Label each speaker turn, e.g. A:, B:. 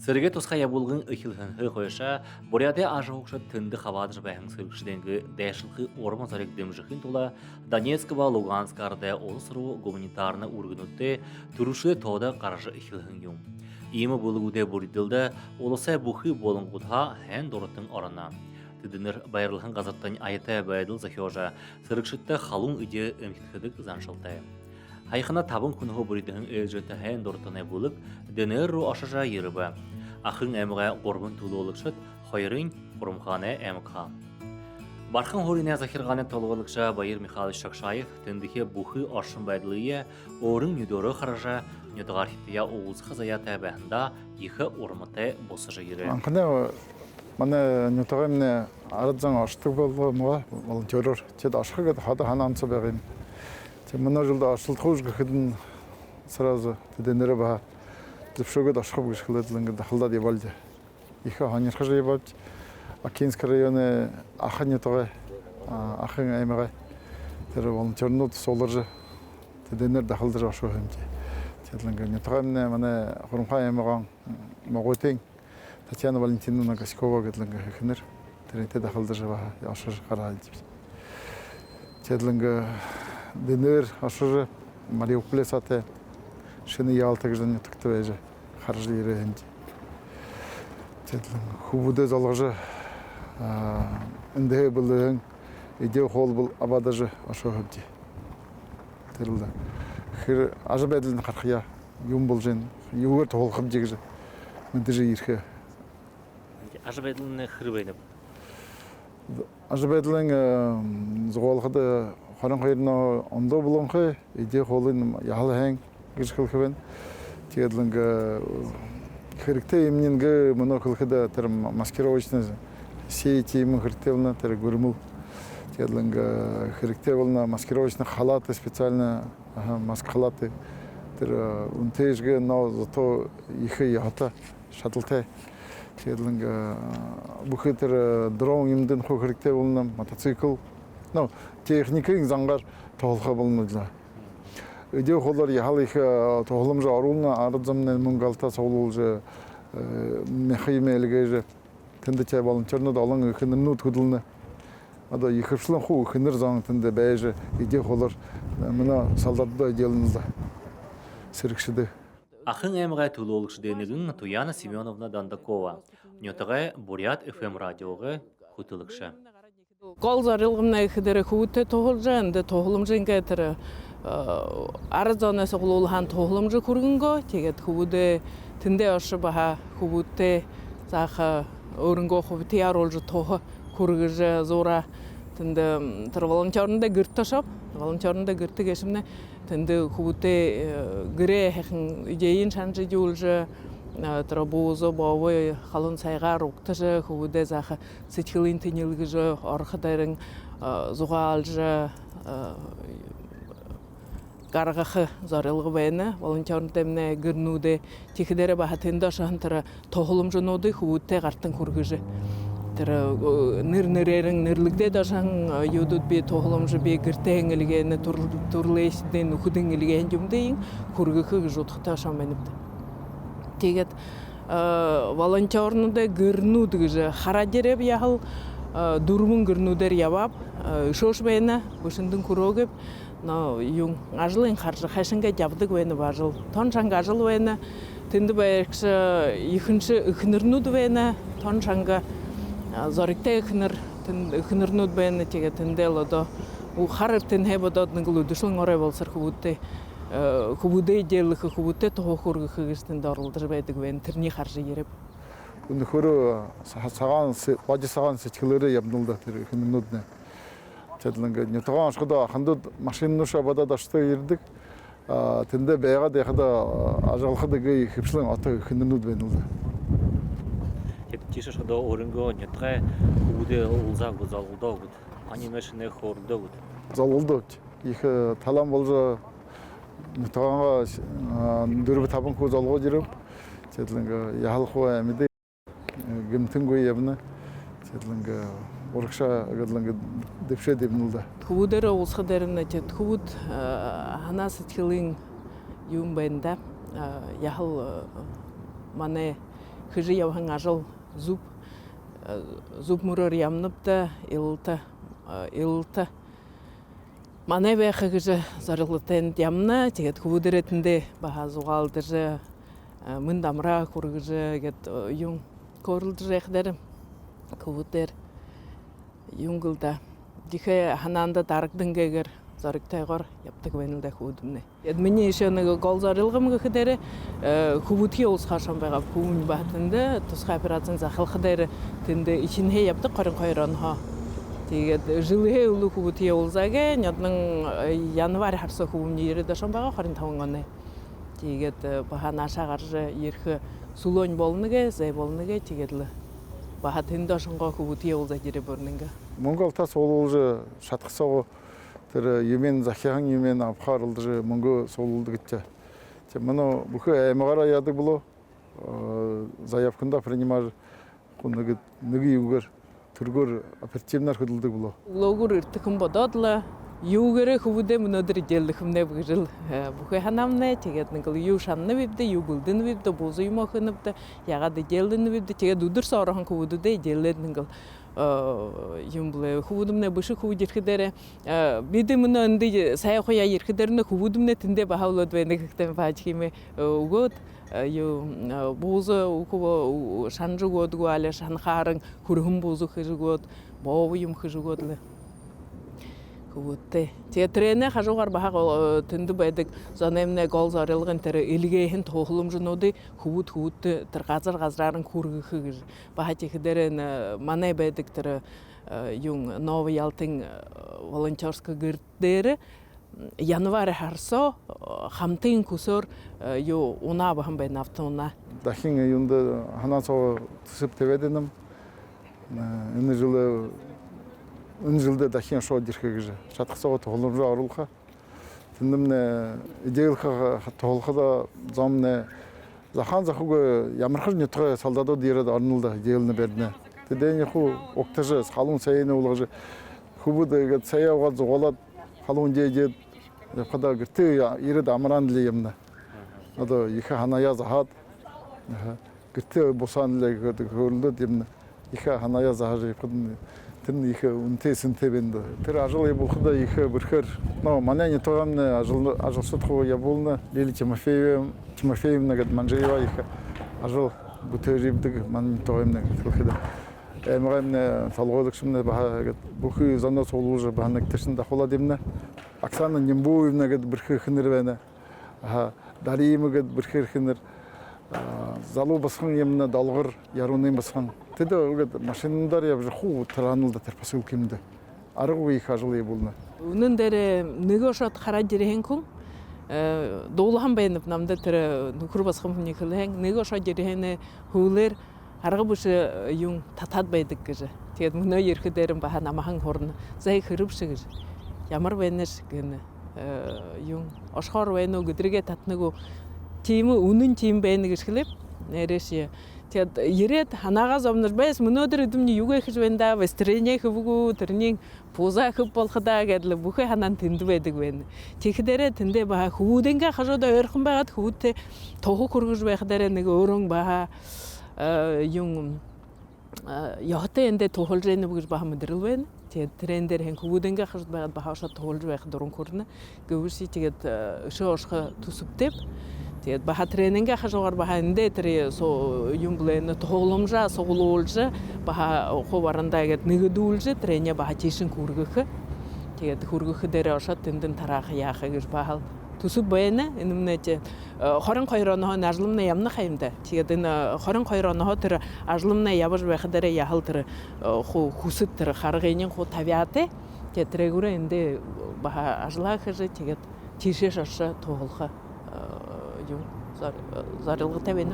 A: Сырыгэ тусха ябулгын ыхилхэн хойша буряде ажугшат тынды хавадыр бэхэн сыргышденги дэшилхи орма зарик дэмжихин тула Донецк ва Луганск арда олсру гуманитарны ургынутте турушэ тода каржы ыхилхэн юм. Иймэ булгуде бурдилда олоса бухи болонгутха хэн доротын орана. Тыдыныр байырлыхын газаттан айта байдыл захёжа сыргышытта халун иде эмхитхедик заншылтай. Хайхана табын күнхо буридыхын элжеті хэн доротыны булып, дөнерру ашажа ерібі. Ахын әміға ғорбын тулуылықшыт, хойрын құрымханы әмікха. Бархын хоріне захирғаны толуылықша Байыр Михайлович Шакшаев тіндіке бұхы аршын байдылыя орын нүдоры қаража нүдіғархития оғыз қызая тәбәхінда ехі орымыты босыжы ері.
B: Анқыне мана нүтіғымне арыдзан аштық болды мұға волонтерер. Тед ашқы қады хады ханансы бәғим. Мына жылда ашылтқуж ғыдын сразу теденері баға. Лепшогод ашқы бұғышқылы дахылда дебалды. Ихы ханерқы жай бәлді. Акинск районы ахын етіғай, ахын әйміғай. Тері волонтернут солыржы. Теденер дахылды жашу өмде. Теділінгі нетіғай міне құрымқа әйміған мағуытен Татьяна Валентиновна Косякова гедлінгі хекінер. Теренте дахылды жаба ашыр қара алды. Теділінгі денер ашыры Мариуполе саты шыны ялтық жаны түкті бәжі қаржы ері әнді. Хубуды залғыжы үндігі бұлығын үйде қол бұл абадажы ашу өбді. Ажы бәділін қарқия юм бұл жын, еуір тоғылқым жегізі мүнді жы ерхе.
A: Ажы бәділін қыры бәйніп?
B: Ажы бәділін зұғалқыды Харан хайрна ондо булонхе иде холын яхал хэн гишхылхыбен тиедлинга хирикте имнинге моно хылхыда тер маскировочный сети им хиртевна тер гурмул тиедлинга хирикте волна маскировочный халаты специально маск халаты тер унтежге но зато их яхта шатлте тиедлинга бухитер дрон имден хирикте волна мотоцикл No, техникийн zangar тоолхо болмодлаа. Өдөө холор яхал их тооломж оруулна арзамны мөнгөлтө соолуулж мехаймэлгэж тэндэ волонтернууд олон ихнэрнүүд хөдөлнө. Одоо ихвчлэн хуу ихнэр зан тэндэ байж өдөө холор мына солдатдоо делнэлээ. Сэргшдэ.
A: Ахын эмгай тулуулгч денигин Туяна Семеновна Дандакова. Нётагай Бурят FM радиогы хутылыкшы.
C: Гол зарылгымна ихдері хүйті тоғылжы, әнді тоғылымжын кәтірі арызаны соғылулыған тоғылымжы көргінгі, тегет хүйді тінде ашы баға хүйті зақы өрінгі хүйті яролжы тоғы көргіжі зора тінде волонтерында гірті шап, волонтерында гірті кешімне тінде хүйті гіре әхін идейін шанжы деулжы Трабузо бавы халын сайғар уқтыжы, хүйді зақы сетхилин тенелгіжі, арқыдайрың зуғалжы, қарғақы зарылғы бәйіні, волонтернымне гірнуді текідері бағатында шағынтыры тоғылым жынуды хүйді ғарттың көргіжі. Ныр-нырерің нырлігде дашан юдуд бе тоғылымжы бе гіртен ілгені тұрлайсыден үкідің ілген жүмдейін көргігі жұтқыта шамбеніпті. Тегет волонтернуды гырнудыгыжы харадереп яхал дурмун гырнудер ябап шош бәйні бушындың күрогып но юң ажылын қаржы қайшынға жабдық бәйні бажыл тоншанға ажыл бәйні тінді бәйікші ихінші үкінірнуд бәйні тоншанға зорикте үкінірнуд бәйні теге тінде лодо харып тінхе бододның ұдышылың орай болсыр күбітті Хубуде деллыхы хубуте toho хургы хыгыстын дарылдыр бәйдік бәйін тірне қаржы еріп.
B: Үнді көрі баджы саған сеткілері ябнылды тірі хүнінудны. Тәділінгі нетіған ашқыда ақындыд машинныша бада дашты ердік. Тінде бәйға дәйқыда ажалқыды гей хипшылың аты хүнінуд бәйнілді.
A: Теші шыда орынғы нетіғай хубуде ұлзақ бұд, залғылда бұд. Анимешіне хорда бұд.
B: Залғылда бұд. Ехі талам болжа Нутағанға дүрбі табын көз алғы жүріп, яхал қуа әмеді гімтін көй ебіні, орықша депше дебінілді.
C: Хубудері олсқы дәрімні тет хубуд хана сетхилин юм бәйінді яхал мане хыжы явхан ажыл зуб мурор ямныпты, илты. Мане бэхэ гыжы зарылытын ямна, тегет хубудеретінде баха зуғалдыжы, мын дамра кургыжы, гет юң көрілдіжі әхдері, хубудер юңгылда. Дихе хананда тарыктың кегер зарыктайғар яптық венілді хубудымны. Мені ешені гол зарылғым гыхыдері, хубудхи олсқа шамбайға хубун бахтынды, тұсқа операциян захылхыдері тінді ичинхе яптық қарын қайранға. Тэгээд жылыхе улу хубутия олзаге нядның январь харса хубумни ереді шамбаға қарын тауынғаны. Тэгээд баха наша қаржы ерхі сулонь болныге, зай болныге тегедлі. Баха тында шынға хубутия олза дере бөрнінгі.
B: Монгол тас ол олжы шатқысауы тірі емен захияң емен апқарылдыжы мұңғы солылды кетті. Мұны бұқы әміғар аяды бұлы заявкында принимар құнығы нүгі югер түргөр оперативнар хөдөлдөг боло.
C: Логур иртиким бододлы, югере хубуде мөнөдөр делдихимне быжыл. Бухе ханамне тэгээд нэг юу шанны бивде, юу гүлдэн бивде, бузу юмохыныбды, ягады делдэн бивде, тэгээд үдүр сорохон хубудуде делдэн нэг юмбле хубудумне бышы хубуд ирхидере. Биде мөнө энди сая хоя ирхидерне хубудумне тинде бахавлод ве нэгтен баачхиме угод. Бузы укуба шанжыгод гуале шанхарың хүрхым бузы хыжыгод бовуйым хыжыгодлы хубутте театрене хажугар баха тынды байдык занемне гол зарылгын тере илгейхин тоохлум жунуды хубутты тер газар-газрарын хүргүхү баха техдерен мане байдык тере юң новый ялтын волонтерска гырдері январь харсо хамтын кусор ю уна бахам бай нафтуна.
B: Дахин юнда ханасо түсіп тебеденім. Үн жылда дахин шо дирхегіжі. Шатқысоға тоғылымжы арылға. Тіндімне идейлға тоғылға да замне захан захуға ямырхыр нетіға салдадо дейреді арнылда идейліні бердіне. Теден еху оқтажы салын сайыны олғажы. Хубуды саяуға зоғалад халун дейдед. Қада гірті ереді амыран ділейімді. Ада ехі ханaya захад. Гірті босан ділей көрілді деймді. Ехі ханaya захажы епқыдын. Тін ехі үнтесін тебенді. Тір ажыл ебулқыда ехі бірхір. Маняне тоғамны ажылсыт қуы ебулны. Лили Тимофеевна гад Манжеева ехі ажыл бұты жебдіг ман тоғамны тілхеді. Әмірәмне салғылықшымны бұқы заңда солуыжы бағаны кітіршінде қола демні. Оксана Нембуевна бірхір хыныр бәні. Дариемі бірхір хыныр. Залу басқан емні далғыр яруны басқан. Теді машинындар ебжі қу тұранылды терпасы үлкемді. Арғы ек ажылы ебулны.
C: Үнін дәрі нүгі ошат қара жереген күн. Доулыған бәйініп намды түрі нүкір басқан мүнекілген. Нүгі ошат жерегені хулер арғы бұшы юң татат байдық кіжі. Тегет мұны еркі дәрім баға намахан хорны. Зай қырып шығыр. Ямар бәйнеш гыны юң ашхар бәйну гыдрыге татныгу тимы үнін тим бәйні гышкілеп нереше. Тегет ерет ханаға зомныр бәйс мұнодыр үдімні югай хыж бәйнда вестерене хыбугу түрінен пуза хып болқыда гәділі бұқы ханан тінді бәйдік бәйні. Текідері тінде баға худенге қажода өрқын бағат худте тоғы күргіж бәйқідері неге өрің баға юң яхты энде тоғылжайны бұғыш баға мүдіріл бәйні. Трендер хен худенге хажд багат бахаша тоолж байх дурун көрнө гөвүси тэгээд шошхо тусуп деп тэгээд баха тренинге хажгаар баха энде три со юмблен тооломжа соголуулжа баха ховаранда гэд нэгдүүлж трене баха тишин хүргөх тэгээд хүргөх дээр ошот тэндэн тараах яах гэж бахал тусуп байна энэмнэ 22 онохон ажлымна ямна хаймда тэгээд энэ 22 онохон тэр ажлымна явж байх дээр яхал тэр хүсэт тэр харгын ху тавиате тэгээд трэгүрэ энде баха ажлаа хэж тэгээд тишээ шаша тоолхо юм зарилгатай байна.